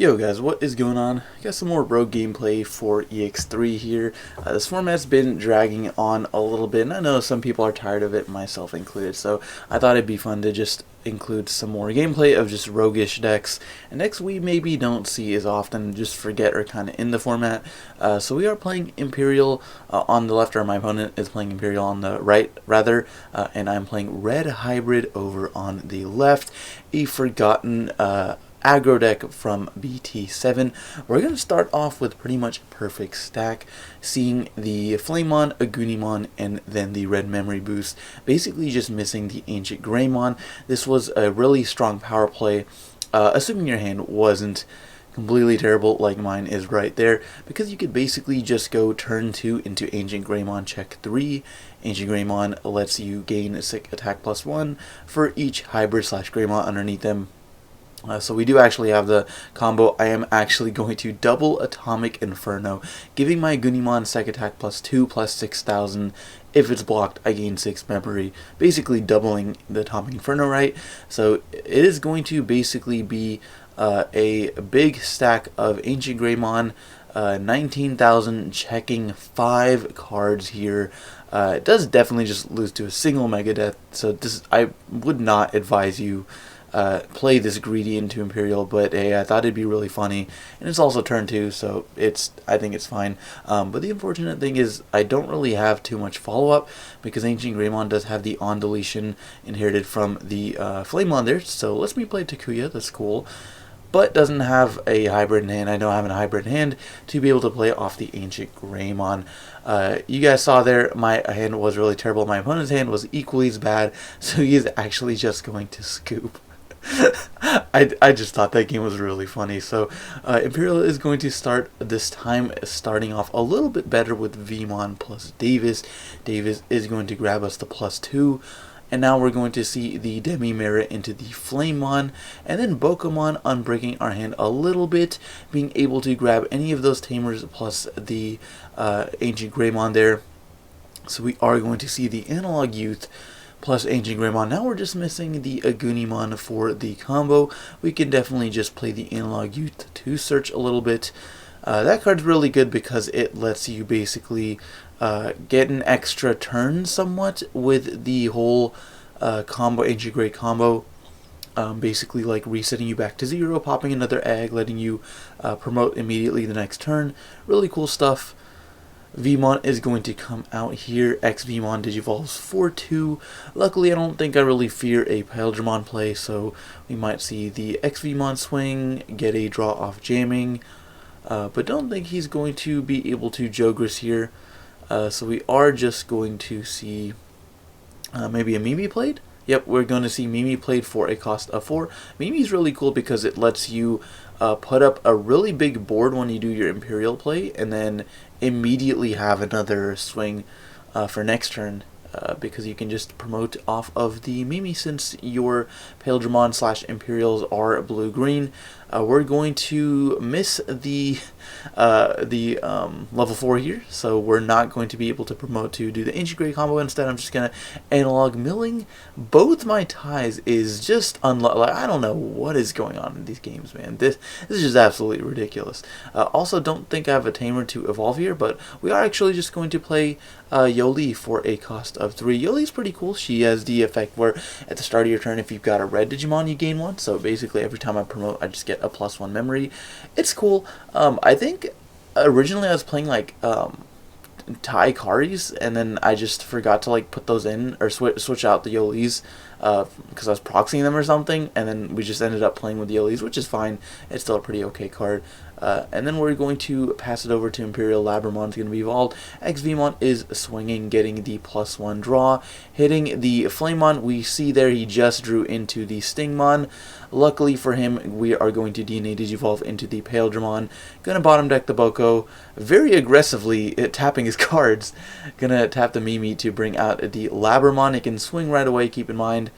Yo guys, what is going on? Got some more rogue gameplay for EX3 here. This format's been dragging on a little bit, and I know some people are tired of it, myself included, so I thought it'd be fun to just include some more gameplay of just roguish decks, and decks we maybe don't see as often, just forget are kind of in the format. So we are playing Imperial on the left, or my opponent is playing Imperial on the right, rather, and I'm playing Red Hybrid over on the left, a forgotten aggro deck from BT7. We're going to start off with pretty much perfect stack, seeing the Flamemon, Agunimon, and then the red memory boost, basically just missing the Ancient Greymon. This was a really strong power play, assuming your hand wasn't completely terrible like mine is right there, because you could basically just go turn 2 into Ancient Greymon, check 3. Ancient Greymon lets you gain a sick attack +1 for each Hybrid / Greymon underneath them. So we do actually have the combo. I am actually going to double Atomic Inferno, giving my Gunimon sec attack +2 +6,000. If it's blocked, I gain 6 memory, basically doubling the Atomic Inferno, right? So it is going to basically be a big stack of Ancient Greymon, 19,000, checking 5 cards here. It does definitely just lose to a single Mega Death, so I would not advise you play this greedy into Imperial, but hey, I thought it'd be really funny, and it's also turn 2, so I think it's fine. But the unfortunate thing is I don't really have too much follow-up, because Ancient Greymon does have the on deletion inherited from the Flamemon there, so lets me play Takuya, that's cool, but doesn't have a hybrid in hand. I know I have a hybrid in hand to be able to play off the Ancient Greymon. You guys saw there, my hand was really terrible. My opponent's hand was equally as bad, so he is actually just going to scoop. I just thought that game was really funny. So Imperial is going to start this time, starting off a little bit better with Vmon plus Davis. Davis is going to grab us the +2. And now we're going to see the Demi Merit into the Flamemon, and then Bokomon unbreaking our hand a little bit, being able to grab any of those Tamers plus the Ancient Greymon there. So we are going to see the Analog Youth plus Ancient Greymon. Now we're just missing the Agunimon for the combo. We can definitely just play the Analog Youth to search a little bit. That card's really good because it lets you basically get an extra turn somewhat with the whole combo, Ancient Grey combo. Basically like resetting you back to 0, popping another egg, letting you promote immediately the next turn. Really cool stuff. Vmon is going to come out here. X-Vmon Digivolves 4-2. Luckily, I don't think I really fear a Paladin play, so we might see the X-Vmon swing, get a draw off jamming, but don't think he's going to be able to Jogris here. So we are just going to see maybe a Mimi played. Yep, we're going to see Mimi played for a cost of 4. Mimi's really cool because it lets you put up a really big board when you do your Imperial play, and then immediately have another swing for next turn, because you can just promote off of the Mimi since your Paladin / Imperials are blue-green. We're going to miss the level 4 here, so we're not going to be able to promote to do the Ancient Grey combo. Instead, I'm just going to Analog Milling. Both my ties is just like, I don't know what is going on in these games, man. This is just absolutely ridiculous. Also, don't think I have a Tamer to evolve here, but we are actually just going to play Yoli for a cost of 3. Yoli's pretty cool. She has the effect where at the start of your turn, if you've got a red Digimon, you gain 1. So basically, every time I promote, I just get a +1 memory. It's cool. I think originally I was playing like Taikaris, and then I just forgot to like put those in or switch out the Yolis because I was proxying them or something, and then we just ended up playing with the Yolis, which is fine. It's still a pretty okay card. And then we're going to pass it over to Imperial. Labramon's going to be evolved. X-Vmon is swinging, getting the +1 draw. Hitting the Flamemon, we see there he just drew into the Stingmon. Luckily for him, we are going to DNA Digivolve into the Paladin. Gonna bottom deck the Boko, very aggressively tapping his cards. Gonna tap the Mimi to bring out the Labramon. It can swing right away, keep in mind.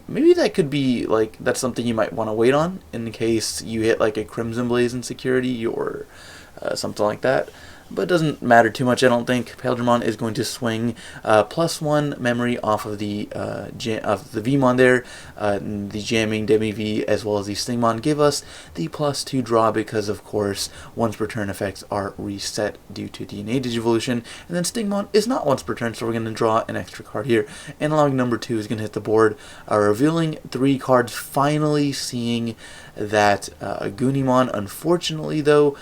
Maybe that could be like, that's something you might want to wait on in case you hit like a Crimson Blaze insecurity or something like that. but it doesn't matter too much, I don't think. Paladin is going to swing +1 memory off of the Vmon there. The jamming Demi V as well as the Stingmon give us the +2 draw because, of course, once per turn effects are reset due to DNA Digivolution. And then Stingmon is not once per turn, so we're going to draw an extra card here. Analog number 2 is going to hit the board, revealing 3 cards, finally seeing that Agunimon. Unfortunately, though,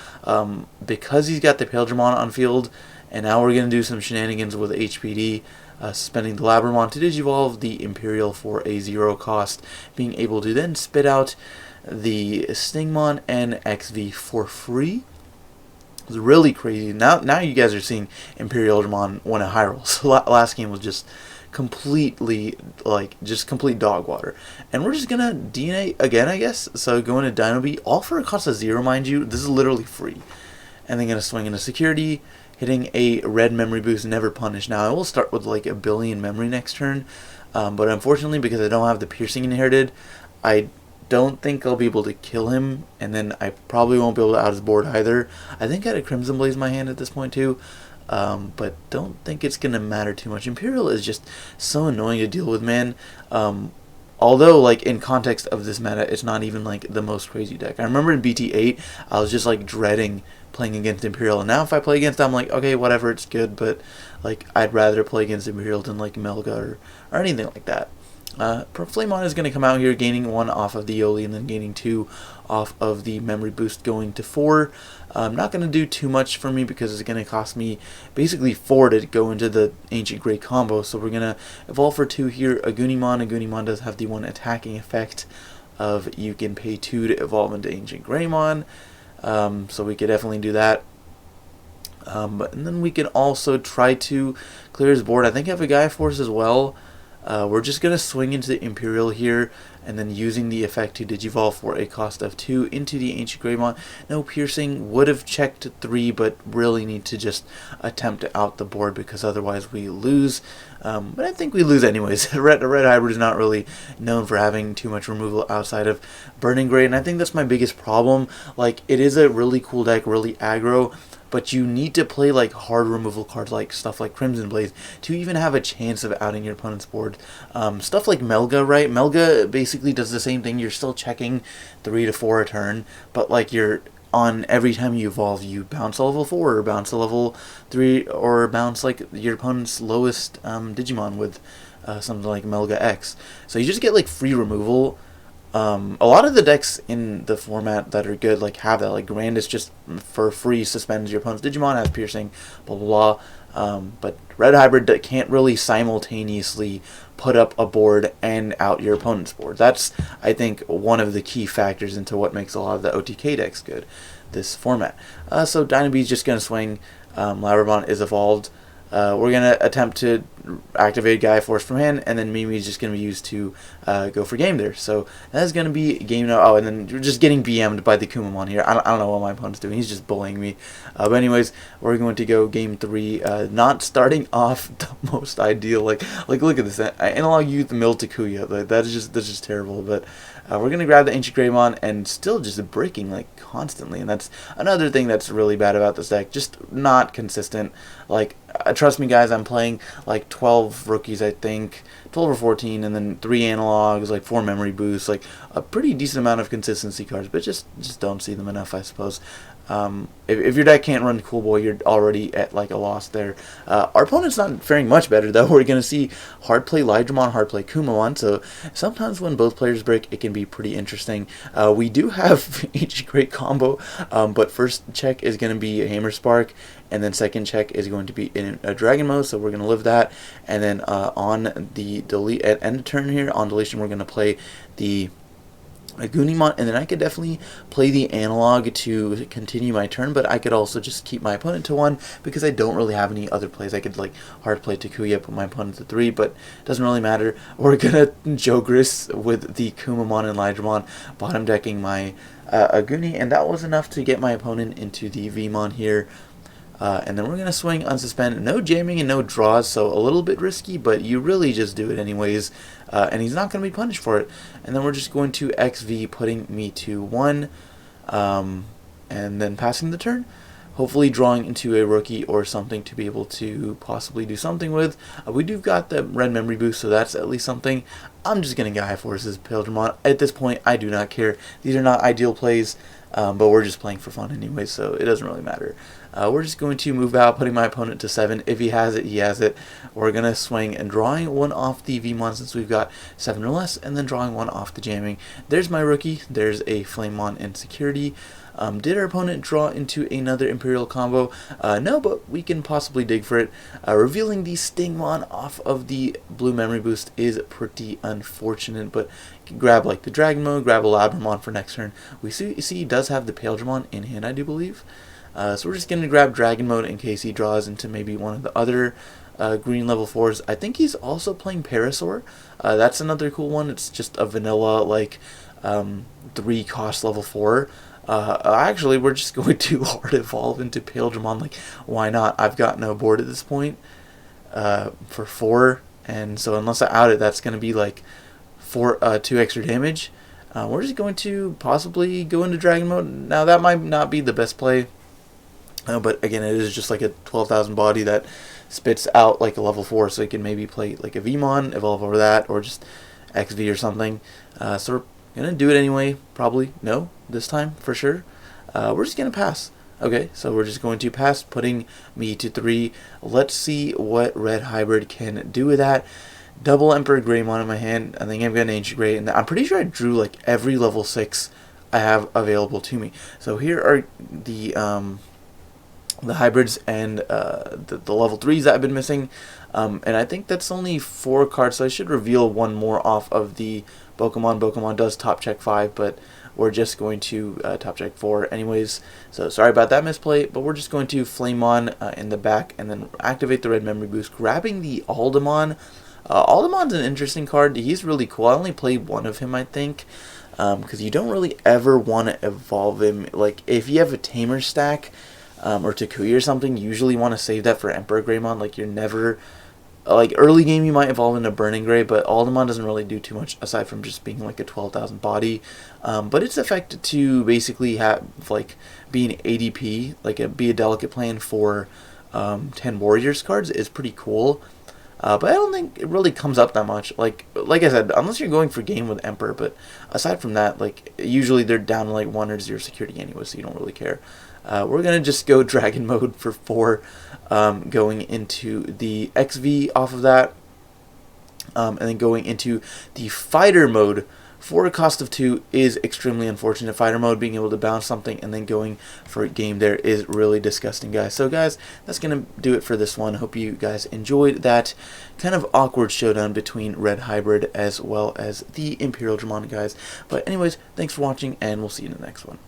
because he's got the Paladin on field, and now we're going to do some shenanigans with HPD, suspending the Labramon to Digivolve the Imperial for a 0 cost, being able to then spit out the Stingmon and XV for free. It's really crazy. Now you guys are seeing Imperial Digimon win a high roll. So last game was just completely, just complete dog water. And we're just gonna DNA again, I guess. So going to Dino B, all for a cost of 0, mind you. This is literally free. And then gonna swing into security, hitting a red memory boost, never punish. Now I will start with like 1 billion memory next turn, but unfortunately, because I don't have the piercing inherited, I don't think I'll be able to kill him, and then I probably won't be able to out his board either. I think I had a Crimson Blaze in my hand at this point too, but don't think it's going to matter too much. Imperial is just so annoying to deal with, man. Although, like, in context of this meta, it's not even, like, the most crazy deck. I remember in BT8, I was just, like, dreading playing against Imperial. And now if I play against them, I'm like, okay, whatever, it's good. But, like, I'd rather play against Imperial than, like, Melga or anything like that. Flamon is going to come out here, gaining 1 off of the Yoli and then gaining 2 off of the memory boost, going to 4. Not going to do too much for me because it's going to cost me basically 4 to go into the Ancient Grey combo. So we're going to evolve for 2 here. Agunimon. Agunimon does have the 1 attacking effect of you can pay 2 to evolve into Ancient Greymon. So we could definitely do that. And then we can also try to clear his board. I think I have a Gaia Force as well. We're just going to swing into the Imperial here, and then using the effect to Digivolve for a cost of 2 into the Ancient Greymon. No piercing, would have checked 3, but really need to just attempt to out the board because otherwise we lose. But I think we lose anyways. Red Hybrid is not really known for having too much removal outside of Burning Gray, and I think that's my biggest problem. Like, it is a really cool deck, really aggro, but you need to play like hard removal cards, like stuff like Crimson Blaze, to even have a chance of outing your opponent's board. Stuff like Melga, right? Melga basically does the same thing. You're still checking 3 to 4 a turn, but like you're on every time you evolve, you bounce a level 4 or bounce a level 3 or bounce like your opponent's lowest Digimon with something like Melga X. So you just get like free removal. A lot of the decks in the format that are good like have that, like Grandis just for free suspends your opponent's Digimon, has piercing, blah blah blah. But Red Hybrid can't really simultaneously put up a board and out your opponent's board. That's, I think, one of the key factors into what makes a lot of the OTK decks good, this format. So Dynabee's just going to swing. Labramon is evolved. We're going to attempt to activate Gaia Force from hand, and then Mimi is just going to be used to go for game there. So that is going to be game now. Oh, and then we're just getting BM'd by the Kumamon here. I don't know what my opponent's doing. He's just bullying me. But anyways, we're going to go game 3. Not starting off the most ideal. Like look at this. Analog Youth Mill Takuya. Like, that's just terrible. But we're going to grab the Ancient Greymon and still just breaking like constantly. And that's another thing that's really bad about this deck. Just not consistent. Like, trust me guys, I'm playing like 12 rookies, I think, 12 or 14, and then 3 analogs, like 4 memory boosts, like a pretty decent amount of consistency cards, but just don't see them enough, I suppose. If your deck can't run Cool Boy, you're already at like a loss there. Our opponent's not faring much better though. We're going to see hard play Lydramon, hard play Kumamon, so sometimes when both players break, it can be pretty interesting. We do have each great combo, but first check is going to be a Hammer Spark, and then second check is going to be in a Dragon Mode, so we're going to live that. And then on the delete at end of turn here, on deletion, we're going to play the Agunimon, and then I could definitely play the analog to continue my turn, but I could also just keep my opponent to 1 because I don't really have any other plays. I could like hard play Takuya, put my opponent to 3, but it doesn't really matter. We're gonna Jogris with the Kumamon and Lydramon, bottom decking my Aguni, and that was enough to get my opponent into the Vmon here. And then we're going to swing unsuspend. No jamming and no draws, so a little bit risky, but you really just do it anyways. And he's not going to be punished for it. And then we're just going to XV, putting me to 1, and then passing the turn. hopefully drawing into a rookie or something to be able to possibly do something with. We do got the red memory boost, so that's at least something. I'm just going to Gaia Forces Pilgrimon. At this point, I do not care. These are not ideal plays, but we're just playing for fun anyway, so it doesn't really matter. We're just going to move out, putting my opponent to 7. If he has it, he has it. We're going to swing and drawing one off the Vmon since we've got 7 or less, and then drawing one off the jamming. There's my rookie. There's a Flamemon and Security. Did our opponent draw into another Imperial combo? No, but we can possibly dig for it. Revealing the Stingmon off of the blue memory boost is pretty unfortunate, but grab like the Dragon Mode, grab a Labramon for next turn. We see he does have the Paladin in hand, I do believe. So we're just going to grab Dragon Mode in case he draws into maybe one of the other green level 4s. I think he's also playing Parasaur. That's another cool one. It's just a vanilla like 3 cost level 4. Actually, we're just going to hard evolve into Paladin. Like, why not? I've got no board at this point for 4, and so unless I out it, that's going to be like 2 extra damage. We're just going to possibly go into Dragon Mode. Now, that might not be the best play, but again, it is just like a 12,000 body that spits out like a level 4, so you can maybe play like a Vmon, evolve over that, or just XV or something. So we're gonna do it anyway. Probably no this time for sure. We're just gonna pass. Okay, so we're just going to pass, putting me to 3. Let's see what Red Hybrid can do with that. Double Emperor Greymon in my hand. I think I'm gonna Ancient Grey, and I'm pretty sure I drew like every level 6 I have available to me. So here are the hybrids and the level 3s that I've been missing. And I think that's only 4 cards, so I should reveal one more off of the Pokemon. Pokemon does top check 5, but we're just going to top check 4 anyways. So sorry about that misplay, but we're just going to Flamemon in the back and then activate the red memory boost, grabbing the Aldemon. Aldemon's an interesting card. He's really cool. I only played one of him, I think, because you don't really ever want to evolve him. Like, if you have a Tamer stack, or Takuya or something, you usually want to save that for Emperor Greymon. Like, you're never, like, early game you might evolve into Burning Gray, but Aldemon doesn't really do too much aside from just being like a 12,000 body. But it's effective to basically have, like, be an ADP, like be a delicate plan for 10 Warriors cards is pretty cool. But I don't think it really comes up that much. Like I said, unless you're going for game with Emperor, but aside from that, like, usually they're down to like 1 or 0 security anyway, so you don't really care. We're going to just go Dragon Mode for 4, going into the XV off of that, and then going into the Fighter Mode for a cost of 2 is extremely unfortunate. Fighter Mode, being able to bounce something and then going for a game there is really disgusting, guys. So, guys, that's going to do it for this one. Hope you guys enjoyed that kind of awkward showdown between Red Hybrid as well as the Imperial Digimon, guys. But anyways, thanks for watching, and we'll see you in the next one.